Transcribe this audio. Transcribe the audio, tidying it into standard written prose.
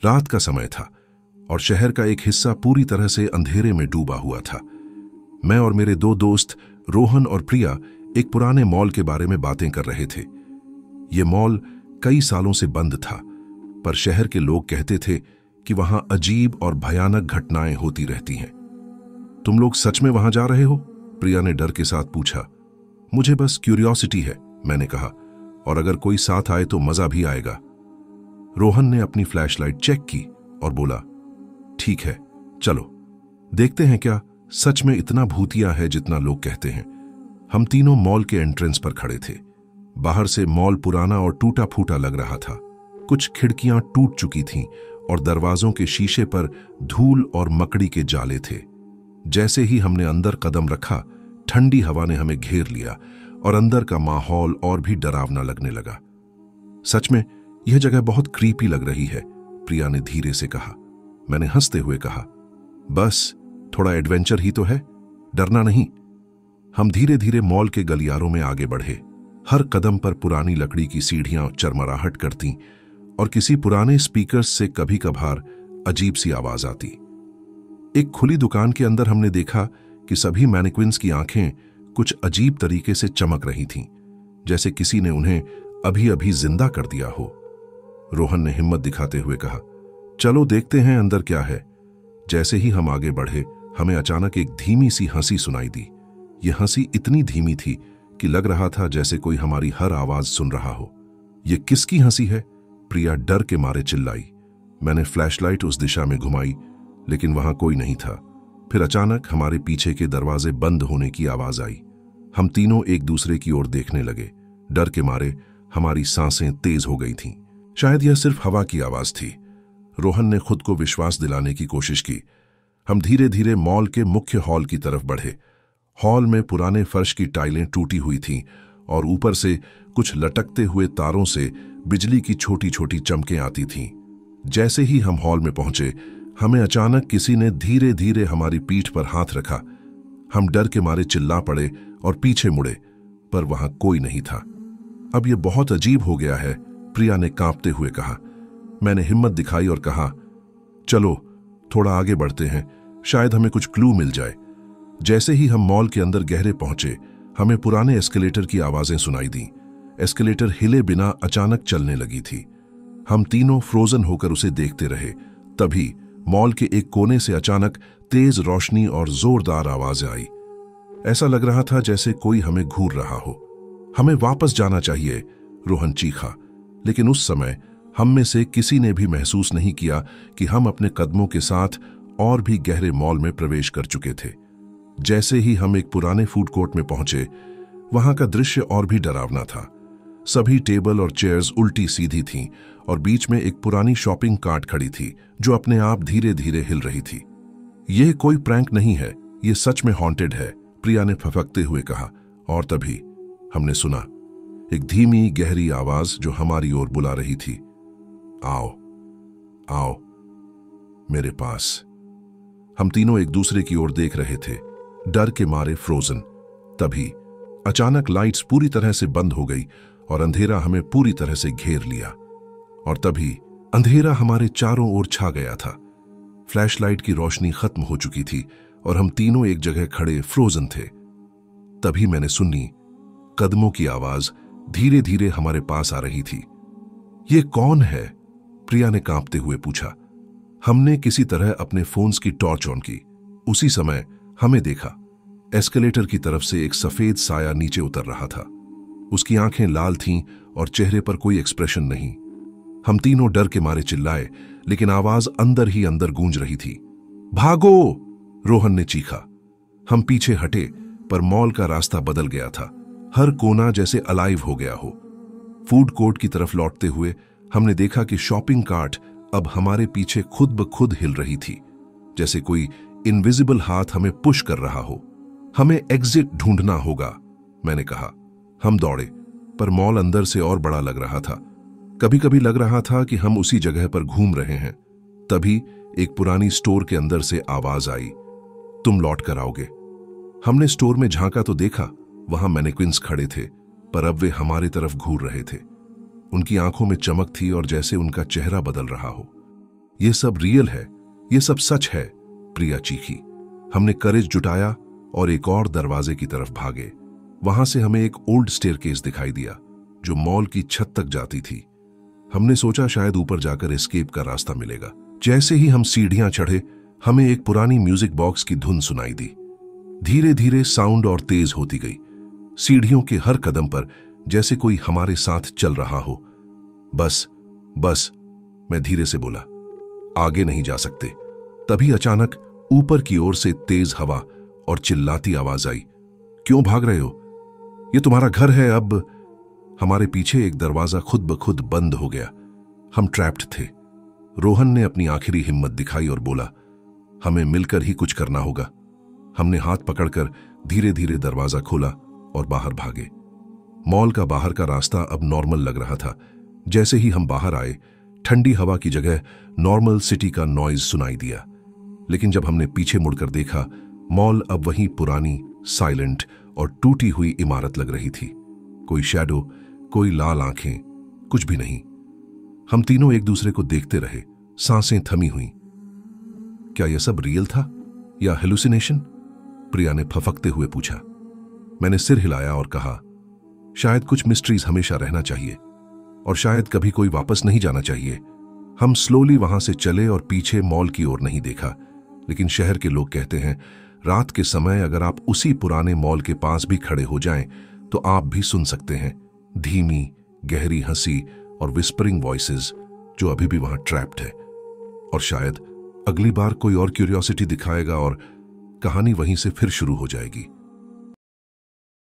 रात का समय था और शहर का एक हिस्सा पूरी तरह से अंधेरे में डूबा हुआ था। मैं और मेरे दो दोस्त रोहन और प्रिया एक पुराने मॉल के बारे में बातें कर रहे थे। ये मॉल कई सालों से बंद था, पर शहर के लोग कहते थे कि वहां अजीब और भयानक घटनाएं होती रहती हैं। तुम लोग सच में वहां जा रहे हो? प्रिया ने डर के साथ पूछा। मुझे बस क्यूरियोसिटी है, मैंने कहा, और अगर कोई साथ आए तो मजा भी आएगा। रोहन ने अपनी फ्लैशलाइट चेक की और बोला, ठीक है, चलो देखते हैं क्या सच में इतना भूतिया है जितना लोग कहते हैं। हम तीनों मॉल के एंट्रेंस पर खड़े थे। बाहर से मॉल पुराना और टूटा फूटा लग रहा था। कुछ खिड़कियां टूट चुकी थीं और दरवाजों के शीशे पर धूल और मकड़ी के जाले थे। जैसे ही हमने अंदर कदम रखा, ठंडी हवा ने हमें घेर लिया और अंदर का माहौल और भी डरावना लगने लगा। सच में यह जगह बहुत क्रीपी लग रही है, प्रिया ने धीरे से कहा। मैंने हंसते हुए कहा, बस थोड़ा एडवेंचर ही तो है, डरना नहीं। हम धीरे धीरे मॉल के गलियारों में आगे बढ़े। हर कदम पर पुरानी लकड़ी की सीढ़ियां चरमराहट करती और किसी पुराने स्पीकर से कभी कभार अजीब सी आवाज आती। एक खुली दुकान के अंदर हमने देखा कि सभी मैनिक्विन्स की आंखें कुछ अजीब तरीके से चमक रही थीं, जैसे किसी ने उन्हें अभी अभी जिंदा कर दिया हो। रोहन ने हिम्मत दिखाते हुए कहा, चलो देखते हैं अंदर क्या है। जैसे ही हम आगे बढ़े, हमें अचानक एक धीमी सी हंसी सुनाई दी। यह हंसी इतनी धीमी थी कि लग रहा था जैसे कोई हमारी हर आवाज सुन रहा हो। यह किसकी हंसी है? प्रिया डर के मारे चिल्लाई। मैंने फ्लैशलाइट उस दिशा में घुमाई, लेकिन वहां कोई नहीं था। फिर अचानक हमारे पीछे के दरवाजे बंद होने की आवाज आई। हम तीनों एक दूसरे की ओर देखने लगे। डर के मारे हमारी सांसें तेज हो गई थीं। शायद यह सिर्फ हवा की आवाज थी। रोहन ने खुद को विश्वास दिलाने की कोशिश की। हम धीरे धीरे मॉल के मुख्य हॉल की तरफ बढ़े। हॉल में पुराने फर्श की टाइलें टूटी हुई थीं और ऊपर से कुछ लटकते हुए तारों से बिजली की छोटी छोटी चमकें आती थीं। जैसे ही हम हॉल में पहुंचे, हमें अचानक किसी ने धीरे धीरे हमारी पीठ पर हाथ रखा। हम डर के मारे चिल्ला पड़े और पीछे मुड़े, पर वहां कोई नहीं था। अब यह बहुत अजीब हो गया है, प्रिया ने कांपते हुए कहा। मैंने हिम्मत दिखाई और कहा, चलो थोड़ा आगे बढ़ते हैं, शायद हमें कुछ क्लू मिल जाए। जैसे ही हम मॉल के अंदर गहरे पहुंचे, हमें पुराने एस्केलेटर की आवाजें सुनाई दी। एस्केलेटर हिले बिना अचानक चलने लगी थी। हम तीनों फ्रोजन होकर उसे देखते रहे। तभी मॉल के एक कोने से अचानक तेज रोशनी और जोरदार आवाजें आई। ऐसा लग रहा था जैसे कोई हमें घूर रहा हो। हमें वापस जाना चाहिए, रोहन चीखा। लेकिन उस समय हम में से किसी ने भी महसूस नहीं किया कि हम अपने कदमों के साथ और भी गहरे मॉल में प्रवेश कर चुके थे। जैसे ही हम एक पुराने फूड कोर्ट में पहुंचे, वहां का दृश्य और भी डरावना था। सभी टेबल और चेयर्स उल्टी सीधी थीं और बीच में एक पुरानी शॉपिंग कार्ट खड़ी थी जो अपने आप धीरे धीरे हिल रही थी। यह कोई प्रैंक नहीं है, यह सच में हॉन्टेड है, प्रिया ने फफकते हुए कहा। और तभी हमने सुना एक धीमी गहरी आवाज जो हमारी ओर बुला रही थी, आओ आओ मेरे पास। हम तीनों एक दूसरे की ओर देख रहे थे, डर के मारे फ्रोजन। तभी अचानक लाइट्स पूरी तरह से बंद हो गई और अंधेरा हमें पूरी तरह से घेर लिया। और तभी अंधेरा हमारे चारों ओर छा गया था। फ्लैशलाइट की रोशनी खत्म हो चुकी थी और हम तीनों एक जगह खड़े फ्रोजन थे। तभी मैंने सुनी कदमों की आवाज धीरे धीरे हमारे पास आ रही थी। ये कौन है? प्रिया ने कांपते हुए पूछा। हमने किसी तरह अपने फोन्स की टॉर्च ऑन की। उसी समय हमें देखा, एस्केलेटर की तरफ से एक सफेद साया नीचे उतर रहा था। उसकी आंखें लाल थीं और चेहरे पर कोई एक्सप्रेशन नहीं। हम तीनों डर के मारे चिल्लाए, लेकिन आवाज अंदर ही अंदर गूंज रही थी। भागो! रोहन ने चीखा। हम पीछे हटे, पर मॉल का रास्ता बदल गया था। हर कोना जैसे अलाइव हो गया हो। फूड कोर्ट की तरफ लौटते हुए हमने देखा कि शॉपिंग कार्ट अब हमारे पीछे खुद ब खुद हिल रही थी, जैसे कोई इनविजिबल हाथ हमें पुश कर रहा हो। हमें एग्जिट ढूंढना होगा, मैंने कहा। हम दौड़े, पर मॉल अंदर से और बड़ा लग रहा था। कभी कभी लग रहा था कि हम उसी जगह पर घूम रहे हैं। तभी एक पुरानी स्टोर के अंदर से आवाज आई, तुम लौट कर आओगे। हमने स्टोर में झांका तो देखा वहां मैनिक्विन्स खड़े थे, पर अब वे हमारी तरफ घूर रहे थे। उनकी आंखों में चमक थी और जैसे उनका चेहरा बदल रहा हो। ये सब रियल है, ये सब सच है, प्रिया चीखी। हमने करेज जुटाया और एक और दरवाजे की तरफ भागे। वहां से हमें एक ओल्ड स्टेयरकेस दिखाई दिया जो मॉल की छत तक जाती थी। हमने सोचा शायद ऊपर जाकर एस्केप का रास्ता मिलेगा। जैसे ही हम सीढ़ियां चढ़े, हमें एक पुरानी म्यूजिक बॉक्स की धुन सुनाई दी। धीरे धीरे साउंड और तेज होती गई, सीढ़ियों के हर कदम पर जैसे कोई हमारे साथ चल रहा हो। बस बस, मैं धीरे से बोला, आगे नहीं जा सकते। तभी अचानक ऊपर की ओर से तेज हवा और चिल्लाती आवाज आई, क्यों भाग रहे हो? ये तुम्हारा घर है। अब हमारे पीछे एक दरवाजा खुद ब खुद बंद हो गया। हम ट्रैप्ड थे। रोहन ने अपनी आखिरी हिम्मत दिखाई और बोला, हमें मिलकर ही कुछ करना होगा। हमने हाथ पकड़कर धीरे धीरे दरवाजा खोला और बाहर भागे। मॉल का बाहर का रास्ता अब नॉर्मल लग रहा था। जैसे ही हम बाहर आए, ठंडी हवा की जगह नॉर्मल सिटी का नॉइज सुनाई दिया। लेकिन जब हमने पीछे मुड़कर देखा, मॉल अब वही पुरानी, साइलेंट और टूटी हुई इमारत लग रही थी। कोई शैडो, कोई लाल आंखें, कुछ भी नहीं। हम तीनों एक दूसरे को देखते रहे, सांसें थमी हुई। क्या यह सब रियल था या हेलुसिनेशन? प्रिया ने फफकते हुए पूछा। मैंने सिर हिलाया और कहा, शायद कुछ मिस्ट्रीज हमेशा रहना चाहिए और शायद कभी कोई वापस नहीं जाना चाहिए। हम स्लोली वहां से चले और पीछे मॉल की ओर नहीं देखा। लेकिन शहर के लोग कहते हैं, रात के समय अगर आप उसी पुराने मॉल के पास भी खड़े हो जाएं, तो आप भी सुन सकते हैं धीमी, गहरी हंसी और विस्परिंग वॉइसेस जो अभी भी वहां ट्रैप्ड है। और शायद अगली बार कोई और क्यूरियोसिटी दिखाएगा और कहानी वहीं से फिर शुरू हो जाएगी।